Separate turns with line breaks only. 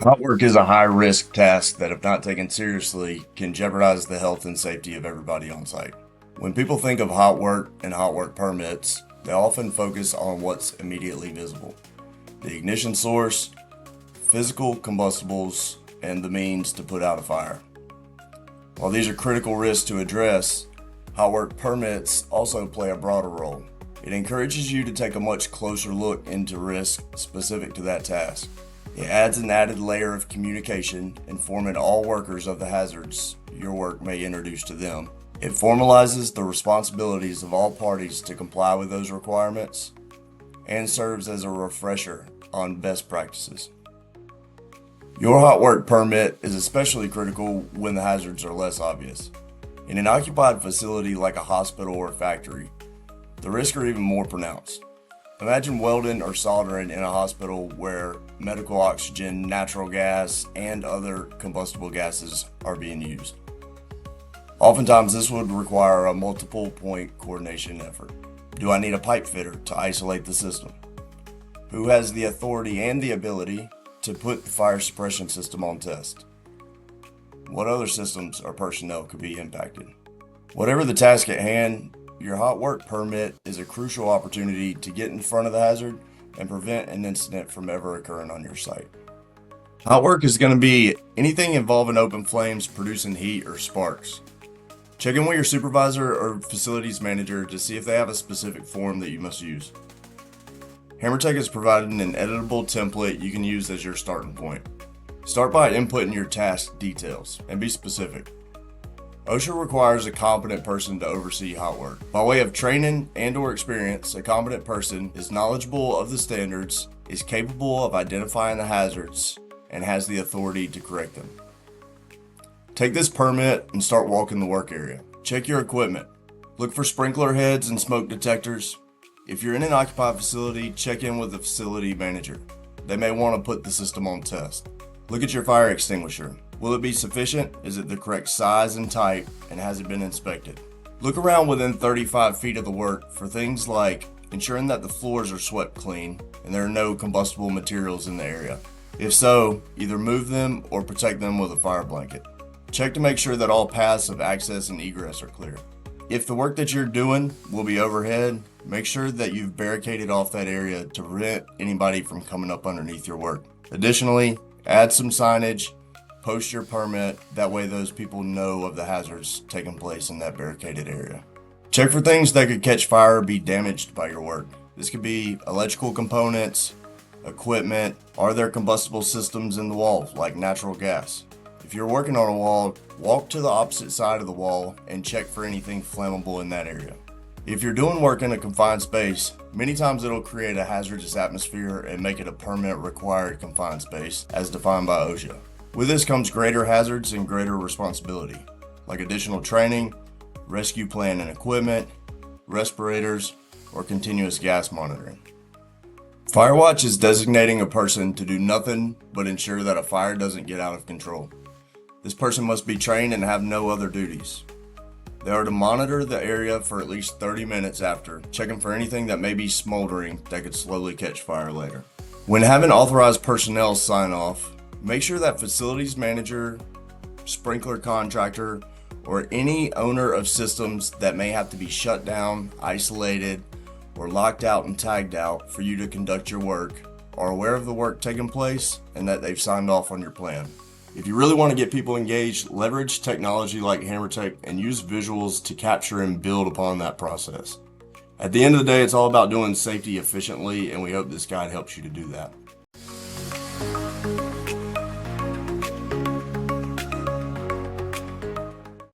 Hot work is a high-risk task that, if not taken seriously, can jeopardize the health and safety of everybody on site. When people think of hot work and hot work permits, they often focus on what's immediately visible: the ignition source, physical combustibles, and the means to put out a fire. While these are critical risks to address, hot work permits also play a broader role. It encourages you to take a much closer look into risks specific to that task. It adds an added layer of communication, informing all workers of the hazards your work may introduce to them. It formalizes the responsibilities of all parties to comply with those requirements and serves as a refresher on best practices. Your hot work permit is especially critical when the hazards are less obvious. In an occupied facility like a hospital or factory, the risks are even more pronounced. Imagine welding or soldering in a hospital where medical oxygen, natural gas, and other combustible gases are being used. Oftentimes, this would require a multiple point coordination effort. Do I need a pipe fitter to isolate the system? Who has the authority and the ability to put the fire suppression system on test? What other systems or personnel could be impacted? Whatever the task at hand, your hot work permit is a crucial opportunity to get in front of the hazard and prevent an incident from ever occurring on your site. Hot work is going to be anything involving open flames, producing heat, or sparks. Check in with your supervisor or facilities manager to see if they have a specific form that you must use. HammerTech is providing an editable template you can use as your starting point. Start by inputting your task details and be specific. OSHA requires a competent person to oversee hot work. By way of training and/or experience, a competent person is knowledgeable of the standards, is capable of identifying the hazards, and has the authority to correct them. Take this permit and start walking the work area. Check your equipment. Look for sprinkler heads and smoke detectors. If you're in an occupied facility, check in with the facility manager. They may want to put the system on test. Look at your fire extinguisher. Will it be sufficient? Is it the correct size and type? And has it been inspected? Look around within 35 feet of the work for things like ensuring that the floors are swept clean and there are no combustible materials in the area. If so, either move them or protect them with a fire blanket. Check to make sure that all paths of access and egress are clear. If the work that you're doing will be overhead, make sure that you've barricaded off that area to prevent anybody from coming up underneath your work. Additionally, add some signage. Post your permit, that way those people know of the hazards taking place in that barricaded area. Check for things that could catch fire or be damaged by your work. This could be electrical components, equipment. Are there combustible systems in the wall, like natural gas? If you're working on a wall, walk to the opposite side of the wall and check for anything flammable in that area. If you're doing work in a confined space, many times it'll create a hazardous atmosphere and make it a permit required confined space as defined by OSHA. With this comes greater hazards and greater responsibility, like additional training, rescue plan and equipment, respirators, or continuous gas monitoring. Firewatch is designating a person to do nothing but ensure that a fire doesn't get out of control. This person must be trained and have no other duties. They are to monitor the area for at least 30 minutes after, checking for anything that may be smoldering that could slowly catch fire later. When having authorized personnel sign off, make sure that facilities manager, sprinkler contractor, or any owner of systems that may have to be shut down, isolated, or locked out and tagged out for you to conduct your work are aware of the work taking place and that they've signed off on your plan. If you really want to get people engaged, leverage technology like HammerTech and use visuals to capture and build upon that process. At the end of the day, it's all about doing safety efficiently, and we hope this guide helps you to do that.